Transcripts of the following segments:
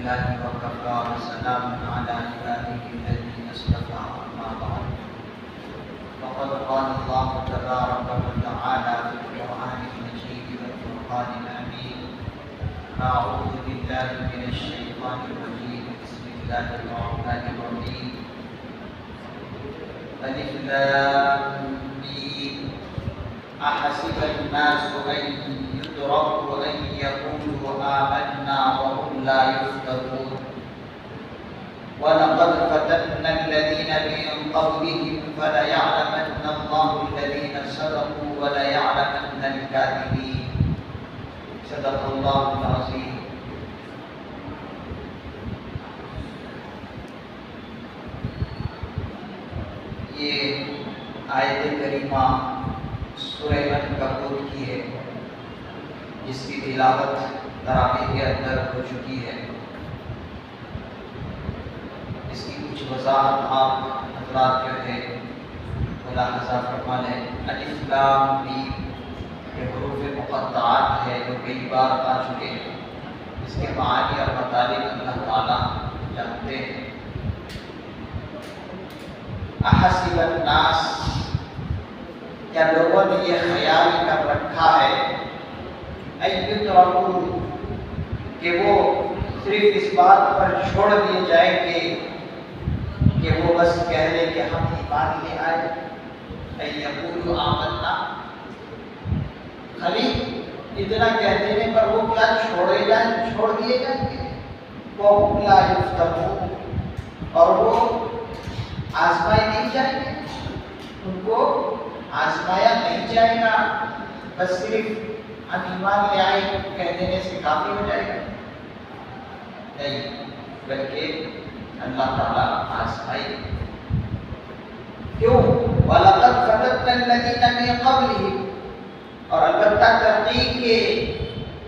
لله وكفى وسلام على عباده الذين اصطفى أما بعد فقد قال الله تبارك وتعالى في القرآن المجيد والفرقان الحميد أعوذ بالله من الشيطان الرجيم بسم الله الرحمن الرحيم ألف لام ميم أحسب الناس أن يتركوا أن يقولوا آمنا وهم لا يفتنون ولقد فتنا الذين من قبلهم فليعلمن الله الذين صدقوا وليعلمن الكاذبين صدق الله العظيم. یہ آیت کریمہ سورہ عنکبوت کی ہے جس کی تلاوت تراویح کے اندر ہو چکی ہے. اس کی کچھ وضاحت آپ حضرات جو ہے ملاحظہ فرما لیں. الف لام میم یہ حروف مقطعات ہے جو کئی بار آ چکے ہیں. اس کے معانی اور مطالب اللہ تعالیٰ جانتے ہیں. احسب الناس کیا لوگوں نے یہ خیال کر رکھا ہے ایترکوا کہ وہ صرف اس بات پر چھوڑ دیے جائیں گے کہ وہ بس کہہ لیں کہ ہم ایمان لے آئے ایقولوا آمنا خالی اتنا کہہ دینے پر وہ کیا چھوڑ دیے جائیں گے وَهُمْ لَا يُفْتَنُونَ اور وہ آزمائے نہیں جائیں گے. ان کو آزمایا نہیں جائے گا بس صرف ہم ایمان لے آئے کہہ دینے سے کافی ہو جائے گا نہیں بلکہ اللہ تعالیٰ آزمائے. کیوں؟ وَلَقَدْ فَتَنَّا الَّذِينَ مِن قَبْلِهِمْ اور البتہ تحقیق کہ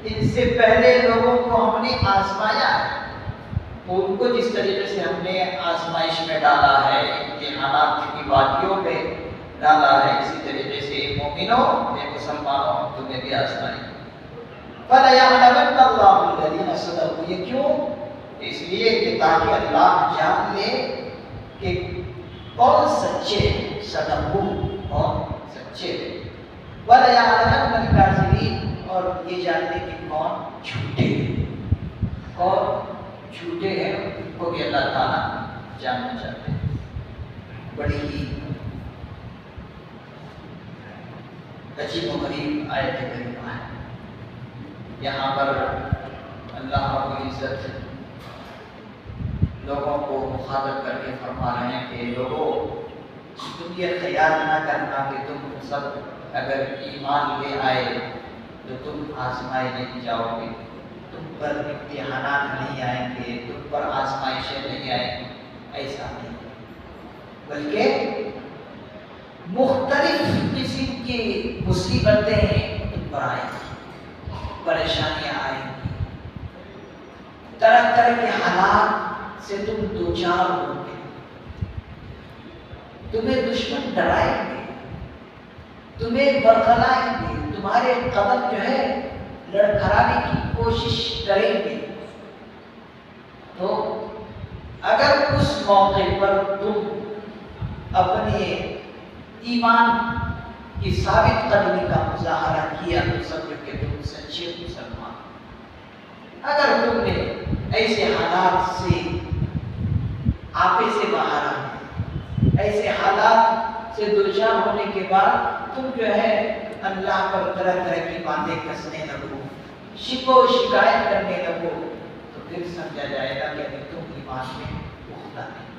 ان سے پہلے لوگوں کو ہم نے آزمایا ہے. ان کو جس طریقے سے ہم نے آزمائش میں ڈالا ہے امتحانات کی وادیوں میں ڈالا ہے اسی طریقے سے مومنوں اے مسلمانوں تمہیں بھی آزمائیں. فَلَيَعْلَمَنَّ اللَّهُ الَّذِينَ صَدَقُوا یہ کیوں؟ اس لیے کہ تاکہ اللہ جان لے کہ کون سچے صدقوا کون سچے وَلَيَعْلَمَنَّ الْكَاذِبِينَ اور یہ جان لے کہ کون جھوٹے ہیں ان کو بھی اللہ تعالیٰ جاننا چاہتے ہیں. بڑی ہی عجیب و غریب آیت کریمہ ہے. یہاں پر اللہ رب العزت لوگوں کو مخاطب کر کے فرما رہے ہیں کہ لوگوں تم یہ خیال نہ کرنا کہ تم سب اگر ایمان لے آئے تو تم آزمائے نہیں جاؤ گے, تم پر امتحانات نہیں آئیں گے, تم پر آزمائشیں نہیں آئیں گی. ایسا نہیں بلکہ مختلف قسم کی مصیبتیں تم پر آئیں گی, پریشانیاں آئیں گی, طرح طرح کے حالات سے تم دوچار ہو گے. تمہیں دشمن ڈرائیں گے, تمہیں برگلائیں گے, تمہارے قدم جو ہے لڑکھڑانے کی کوشش کریں گے. تو اگر اس موقع پر تم اپنے ایمان کی ثابت قدمی کا مظاہرہ کیا تو سمجھو کہ تم سچے مسلمان. اگر تم نے ایسے حالات سے آپے سے باہر آئے, ایسے حالات سے دوچار ہونے کے بعد تم جو ہے اللہ پر طرح طرح کی باتیں کسنے لگو, شکو شکایت کرنے لگو, تو پھر سمجھا جائے گا کہ تم ایمان میں پختہ نہیں.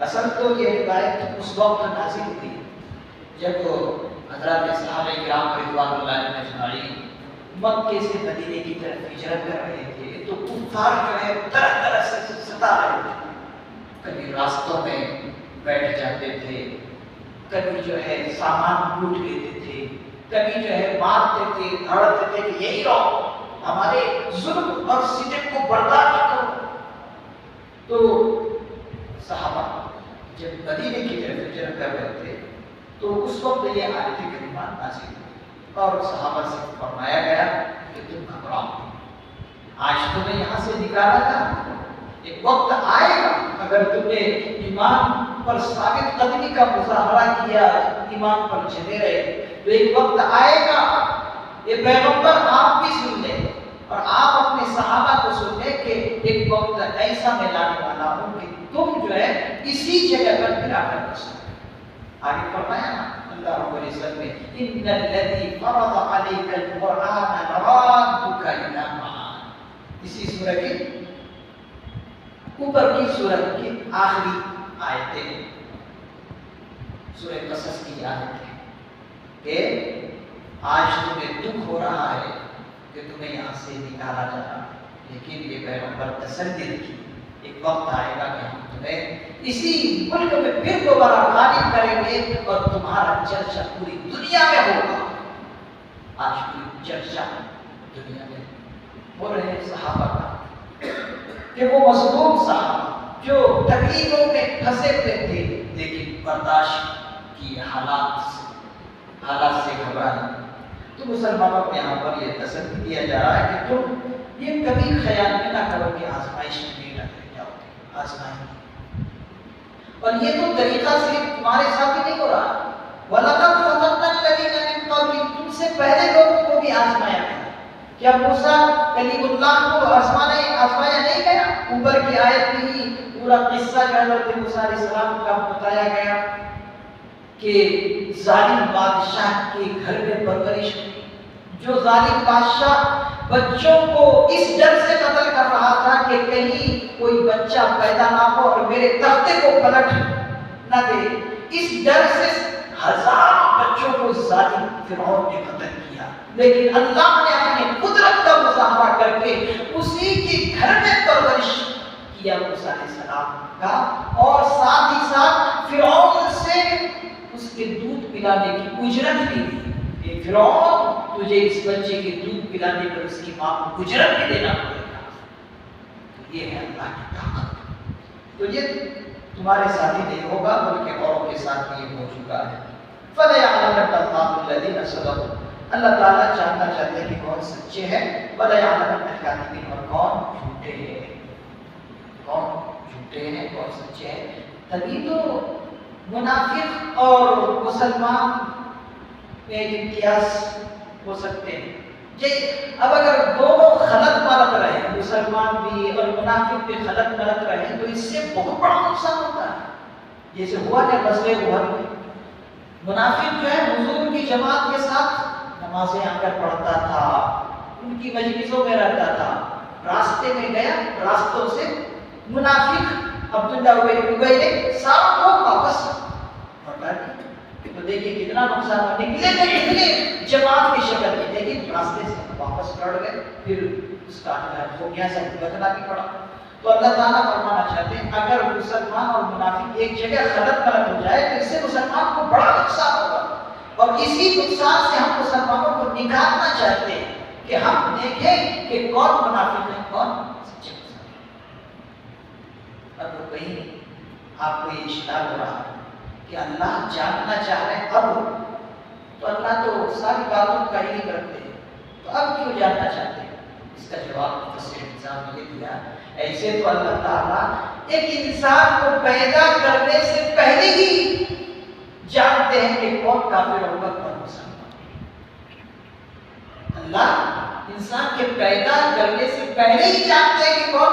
اصل تو یہ روایت اس وقت نازل ہوئی جب حضرات صحابہ کرام رضوان اللہ علیہم اجمعین مکے سے مدینے کی طرف ہجرت کر رہے تھے تو کفار جو ہے طرح طرح سے ستا رہے تھے. کبھی راستوں میں بیٹھ جاتے تھے, کبھی جو ہے سامان لوٹ لیتے تھے, کبھی جو ہے مارتے تھے, دھڑتے تھے کہ یہی رہو, ہمارے ظلم اور ستم کو برداشت کرو. تو صحابہ جب مدینے کی طرف ہجرت کر رہے تھے تو اس وقت یہ آیت کریمہ نازل ہوئی اور صحابہ سے فرمایا گیا کہ تم گھبراؤ, آج نکالا جائے. ایک وقت آئے گا اگر تم نے ایمان پر ثابت قدمی کا مظاہرہ کیا، ایمان پر چلے رہے، تو ایک وقت آئے گا یہ پیغمبر آپ بھی سن لیں اور آپ اپنے صحابہ کو سن لیں کہ ایک وقت ایسا میں لانے والا ہوں کہ تم جو ہے اسی جگہ پر پھر آ کر بسو. آگے فرمایا نا اللہ رب العزت نے ان الذی فرض علیک القرآن لرادک الی معاد. اسی سورہ کی اوپر کی سورت کی آخری آیتیں، سورہ قصص کی آیتیں کہ آج تمہیں دکھ ہو رہا ہے کہ تمہیں یہاں سے نکالا جا رہا ہے، لیکن یہ پیغمبر تسلی رکھی ایک وقت آئے گا کہ ہم تمہیں اسی ملک میں پھر دوبارہ غالب کریں گے اور تمہارا چرچا پوری دنیا میں ہوگا. آج پوری چرچا دنیا میں ہو رہے ہیں صحابہ کا کہ وہ مظلوم صحابہ جو تکلیفوں میں پھنسے ہوئے تھے لیکن برداشت کی حالات سے گھبرائے. تو مسلمانوں کو یہاں پر یہ تسلی دیا جا رہا ہے کہ تم یہ کبھی خیال میں نہ کرو کہ آزمائش میں نہیں رکھ جاؤ گے، آزمائیں. اور یہ تو طریقہ صرف تمہارے ساتھ ہی نہیں ہو رہا. وَلَقَدْ فَتَنَّا الَّذِينَ مِن قَبْلِكُمْ، تم سے پہلے لوگوں کو بھی آزمایا گیا. کیا موسیٰ کلیم اللہ کو آزمایا نہیں گیا؟ اوپر کی آیت میں ہی پورا قصہ جو حضرت موسیٰ علیہ السلام کا بتایا گیا کہ ظالم بادشاہ کے گھر میں پرورش ہوئی. جو ظالم بادشاہ بچوں کو اس ڈر سے قتل کر رہا تھا کہ کہیں کوئی بچہ پیدا نہ ہو اور میرے تختے کو پلٹ نہ دے، اس ڈر سے ہزاروں بچوں کو ظالم فرعون نے قتل کیا. لیکن اللہ نے اپنی قدرت کا مظاہرہ کر کے اسی کے گھر میں پرورش کیا موسیٰ علیہ السلام کا، اور ساتھ ہی ساتھ فرعون سے اس کے دودھ پلانے کی اجرت بھی دی کہ فرعون تجھے اس بچے کے دودھ پلانے پر اس کی ماں کو اجرت بھی دینا پڑے گا. یہ ہے اللہ کی طاقت. تو یہ تمہارے ساتھ ہی نہیں ہوگا بلکہ اوروں کے ساتھ بھی یہ ہو چکا ہے. فَلَيَعْلَمَنَّ اللَّهُ الَّذِينَ صَدَقُوا، اللہ تعالیٰ جاننا چاہتے ہیں کہ کون سچے ہیں، وَلَيَعْلَمَنَّ الْكَاذِبِينَ، اور کون جھوٹے ہیں، کون جھوٹے ہیں کون سچے ہیں. تبھی تو منافق اور مسلمان میں امتیاز ہو سکتے ہیں. اب اگر دونوں خلط ملت رہے، مسلمان بھی اور منافق بھی خلط ملت رہے، تو اس سے بہت بڑا نقصان ہوتا ہے. جیسے ہوا کہ غزوہ احد میں منافق جو ہے حضور کی جماعت کے ساتھ نمازیں آ کر پڑھتا تھا، ان کی مجلسوں میں رہتا تھا. راستے میں گیا، راستوں سے منافق عبداللہ ابی نے ساروں کو واپس لوٹا دیا. تو دیکھیے کتنا نقصان ہوا. نکلے تو نکلے جماعت کی شکل میں، لیکن راستے سے واپس لوٹ گئے، پھر اس کا ہو گیا، سب بتنا بھی پڑا. تو اللہ تعالیٰ فرمانا چاہتے ہیں اگر مسلمان اور منافق ایک جگہ غلط غلط ہو جائے تو اس سے مسلمان کو بڑا نقصان ہوگا. اور اسی نقصان سے ہم مسلمانوں کو نکالنا چاہتے ہیں کہ ہم دیکھیں کہ کون منافق ہے کون سچے مسلمان. اب کہیں آپ کو یہ اشتہار ہو رہا ہے کہ اللہ جاننا چاہ رہے ہیں، اب تو اللہ تو ساری باتوں کا ہی نہیں کرتے، تو اب کیوں جاننا چاہتے ہیں؟ اس کا جواب مفسر نظام نے دیا، ایسے تو اللہ تعالیٰ ایک انسان کو پیدا کرنے سے پہلے ہی جانتے ہیں کہ کون کافر ہوگا کون مسلمان. اللہ انسان کے پیدا کرنے سے پہلے ہی جانتے ہیں کہ کون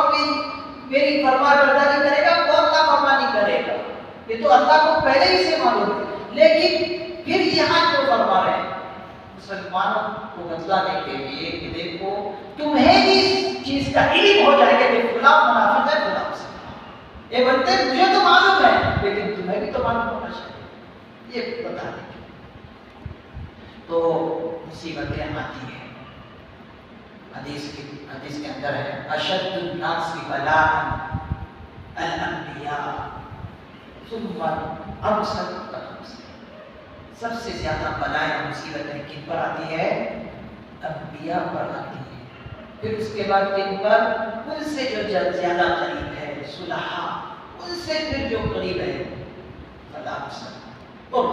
میری فرما برداری کرے گا کون نافرمانی کرے گا. یہ تو اللہ کو پہلے ہی سے معلوم ہے. لیکن پھر یہاں کیوں فرما رہے ہیں مسلمانوں کو بتلانے کے لیے کہ دیکھو تمہیں بھی اس چیز کا علم ہو جائے گا کہ فلاں منافق ہے فلاں مسلمان. یہ بنتے مجھے تو معلوم ہے لیکن تمہیں بھی تو معلوم ہونا چاہیے، یہ بتا دیں. تو مصیبتیں آتی ہیں. حدیث کے اندر ہے اشد الناس بلاء الانبیاء ثم امثل فالامثل. سب سے زیادہ بلائیں مصیبتیں کن پر آتی ہے؟ انبیاء پر آتی ہے. پھر اس کے بعد کن پر؟ ان سے جو زیادہ قریب ہے، صلحاء، ان سے پھر جو قریب ہے فالامثل. اور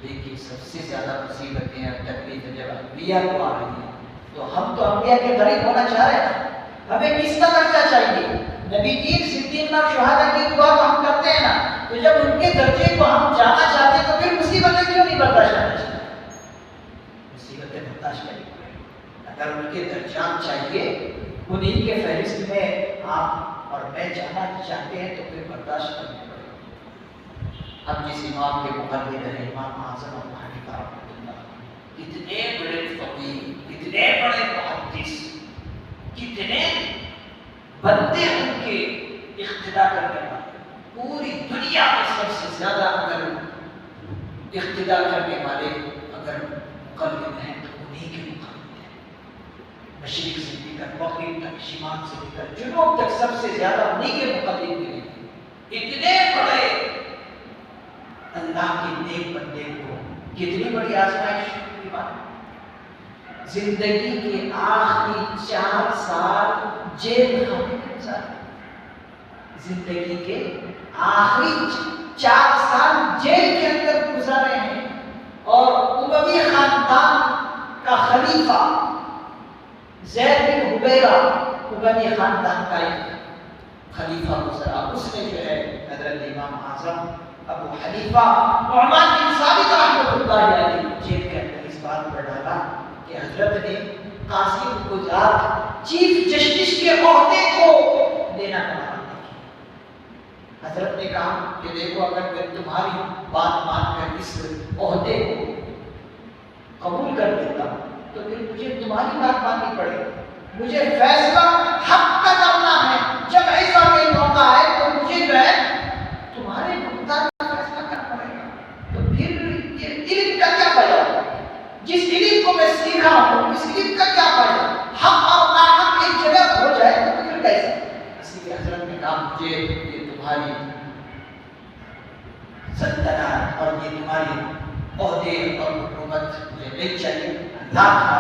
دیکھیے سب سے زیادہ مصیبتیں اور تکلیفیں جب انبیاء کو آ رہی ہیں تو ہم تو انبیاء کے قریب ہونا چاہ رہے ہیں. ہمیں کس کا درجہ چاہیے؟ نبیین، صدیقین اور شہداء کی دعا تو ہم کرتے ہیں نا، تو جب ان کے درجے کو ہم جانا چاہتے ہیں تو پھر مصیبتیں کیوں نہیں برداشت کرنا چاہتے؟ مصیبتیں برداشت کریں. اگر ان کے درجات چاہیے، انہیں کے فہرست میں آپ اور میں جانا چاہتے ہیں تو پھر برداشت کرنا پڑے گا. اب جس امام کے مقلد ہے امام اعظم ابو حنیفہ رحمۃ اللہ، کتنے بڑے فقیہ، کتنے بڑے محدث، کتنے بندے ان کے اقتدا کرنے والے. پوری دنیا میں سب سے زیادہ اگر اقتدا کرنے والے اگر مقلد ہیں تو انہیں کے مقلد ہیں. مشرق سے لے کر مغرب تک، شمال سے لے کر جنوب تک سب سے زیادہ انہیں کے مقلد ملے. اتنے بڑے اللہ کے نیک بندے کو کتنی بڑی آزمائش کی بات. زندگی کے آخری 4 سال جیل خانے میں گزارے. زندگی کے آخری 4 سال جیل کے اندر گزارے ہیں. اور اموی خاندان کا خلیفہ زید بن حبیرہ اموی خاندان کا ایک خلیفہ گزرا. اس نے جو ہے حضرت امام اعظم ابو حنیفہ نعمان بن ثابت رحمۃ اللہ علیہ جیل کے اندر اس بات پر ڈالا کہ حضرت نے قاضی گجرات چیف جسٹس کے عہدے کو دینا منع کیا. حضرت نے کہا کہ دیکھو اگر میں تمہاری بات مان کر اس عہدے کو قبول کر لیتا تو پھر مجھے تمہاری بات ماننی پڑے گی. مجھے فیصلہ حق کا کرنا ہے. جب ایسا کوئی موقع ہے تو مجھے جو ہے تمہارے مقدار کا فیصلہ کرنا پڑے گا. تو پھر یہ علم کا کیا فائدہ ہوگا؟ جس علم کو میں سیکھا ہوں اس علم کا کیا فائدہ؟ حق اور ناحق ایک جگہ ہو جائے تو پھر کیسے؟ اسی لیے حضرت نے کہا مجھے یہ تمہاری سلطنت اور یہ تمہاری عہدے اور حکومت مجھے نہیں چاہیے. اللہ تھا.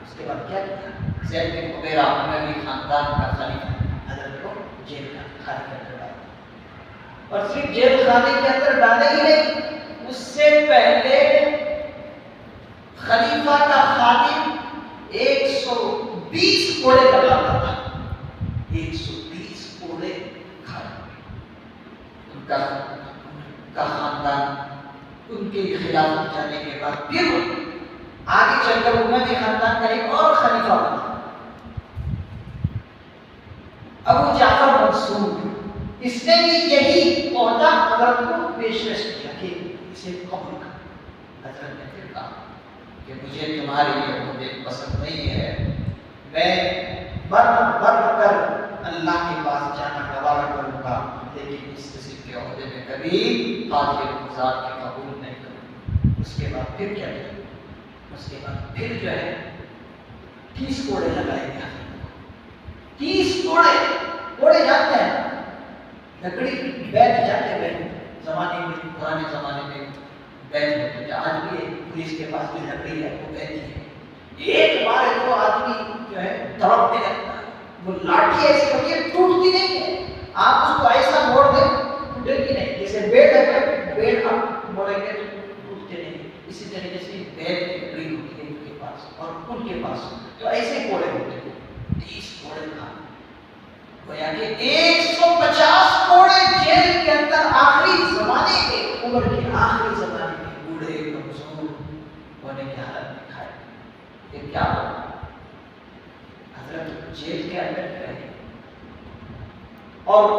اس کے بعد کیا کیا؟ زید بن حبیرہ اموی خاندان کا خلیفہ حضرت کو جیل خانے کے اندر ڈالا. اور صرف جیل خانے کے اندر ڈالے ہی نہیں، اس سے پہلے خلیفہ کا خادم 120 کوڑے لگاتا تھا. 120 کوڑے کھانے. ان کا خاندان ان کے خلاف جانے کے بعد پھر آگے چل کر اموی خاندان کا ایک اور خلیفہ بنا ابو جعفر منصور. اس نے بھی یہی عہدہ حضرت کو پیشکش کیا کہ اسے قبول کر. حضرت نے پھر کہا کہ مجھے تمہارے یہ عہدے پسند نہیں ہے. میں بڑھ کر اللہ کے پاس جانا گوارا کروں گا لیکن اس قسم کے عہدے میں کبھی قاضی گزار کے قبول نہیں کروں. اس کے بعد پھر کیا کیا؟ اس کے بعد پھر جو ہے 30 کوڑے لگائے گئے. 30 کوڑے جانتے ہیں لکڑی بیٹھ جاتے ہیں زمانے میں، پرانے زمانے میں بیٹھ ہوتے تھے. آج بھی پولیس کے پاس جو لکڑی ہے وہ بیٹھی ہے. ایک بار تو آدمی جو ہے تڑپنے لگتا ہے. وہ لاٹھی ایسی ہوتی ہے ٹوٹتی نہیں ہے. آپ اس کو ایسا موڑ دیں ٹوٹے گی نہیں. جیسے بیٹ ہے، بیٹ آپ موڑیں گے تو ٹوٹتے نہیں. اسی طریقے سے بیٹ کی لکڑی ہوتی ہے ان کے پاس اور ان کے پاس تو ایسے کوڑے ہوتے ہیں. 30 کوڑے کھا گویا کہ 150 کوڑے جیل کے اندر آخری زمانے کے عمر کے آخری زمانے میں بوڑھے کمزور ہونے کی حالت میں کھائے. یہ کیا ہوا؟ حضرت جیل کے اندر رہے اور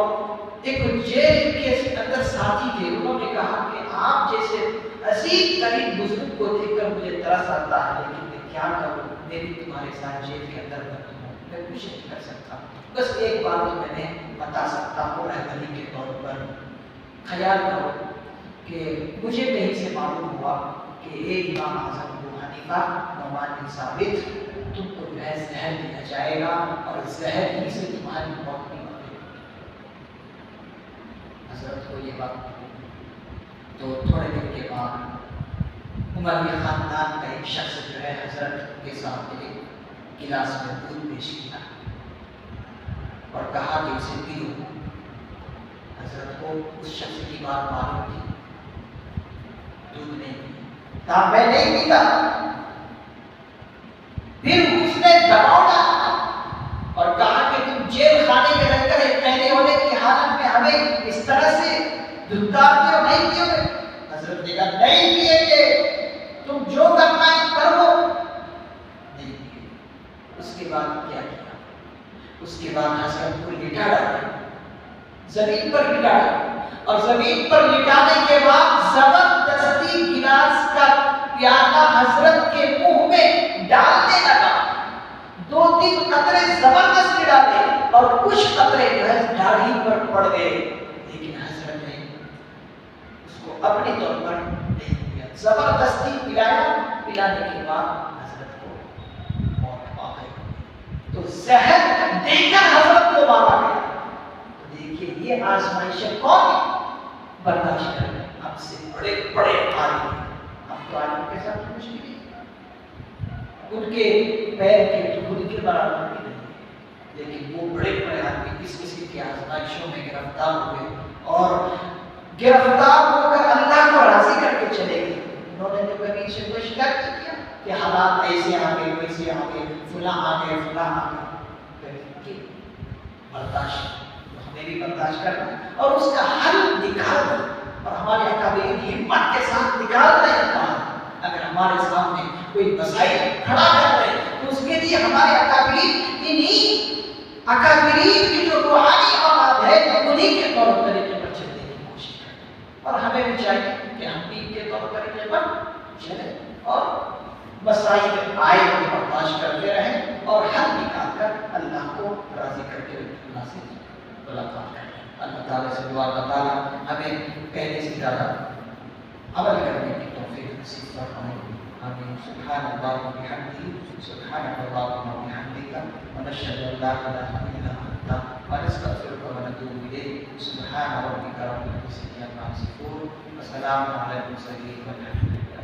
ایک جیل کے اندر ساتھی تھے. انہوں نے کہا کہ آپ جیسے عزیز قریب بزرگ کو دیکھ کر مجھے ترس آتا ہے لیکن میں کیا کروں، میں بھی تمہارے ساتھ جیل کے اندر بند ہوں، میں کچھ نہیں کر سکتا. بس ایک بات تو میں نے بتا سکتا ہوں رہبری کے طور پر. خیال کرو کہ مجھے کہیں سے معلوم ہوا کہ ایک امام اعظم ابو حنیفہ نعمان بن ثابت تم کو جو ہے زہر دیا جائے گا اور زہر ہی سے تمہاری موت کی باتیں. حضرت کو یہ بات تو تھوڑے دن کے بعد اموی خاندان کا ایک شخص جو ہے حضرت کے سامنے ایک گلاس میں دودھ پیش کیا اور کہا کہ اسے پیو. حضرت کو اس شخص کی بات معلوم تھی. دودھ نہیں کہا میں نہیں پیتا. پھر اس نے دباؤ ڈالا اور نہیں کیے کہ تم جو کرنا ہے کر لو، نہیں کیے۔ اس کے بعد کیا کیا؟ اس کے بعد حضرت کو لٹا ڈالا، زمین پر لٹا ڈالا، اور زمین پر لٹانے کے بعد زبردستی گلاس کا پیالہ حضرت کے منہ میں ڈالنے لگا۔ 2-3 قطرے زبردستی ڈالے اور کچھ قطرے جو ہے داڑھی پر پڑ گئے، لیکن حضرت نے اس کو اپنے طور پر نہیں کیا، زبردستی پلایا۔ پلانے کے بعد حضرت کو موت آ گئی، تو زہر دے کر حضرت کو مارا گیا۔ دیکھیے یہ آزمائشیں کون برداشت کر رہے ہیں؟ ہم سے بڑے بڑے عالم، ہم تو عالم کے ساتھ مشکل ہے، ان کے پیر کے خود کے برابر بھی نہیں، لیکن وہ بڑے بڑے آدمی اس قسم کی آزمائشوں میں گرفتار ہوئے اور گرفتار ہو کر اللہ کو راضی کر کے چلے گئے۔ انہوں نے تو کبھی سے کوئی شکایت نہیں کیا کہ حالات ایسے آ گئے، ویسے آ گئے، فلاں آ گئے، فلاں آ گئے، کبھی برداشت ہمیں بھی برداشت کرنا اور اس کا حل نکالنا، اور ہمارے اکابرین ہمت کے ساتھ نکال رہے ہیں۔ اگر ہمارے سامنے کوئی مسائل کھڑا کر رہے ہیں تو اس کے لیے ہمارے اکابرین کی جو روحانی اولاد ہے انہیں کے طور طریقے پر چلنے کی کوشش کریں، اور ہمیں بھی چاہیے کہ ہم بھی ان کے طور طریقے پر چلیں اور مسائل آئے تو برداشت کرتے رہیں اور حل نکال کر اللہ کو راضی کر کے اللہ سے ملاقات کریں۔ اللہ تعالیٰ سے دعا اللہ تعالیٰ ہمیں پہلے سے زیادہ عمل کرنے کی توفیق نصیب فرمائے۔ آمین۔ سبحان اللہ و بحمدہ، سبحانک اللہم و بحمدک، ونشہد ان لا الہ الا انت، ونستغفرک ونتوب الیک۔ سبحان ربک رب العزۃ عما یصفون، وسلام علی المرسلین والحمد للہ۔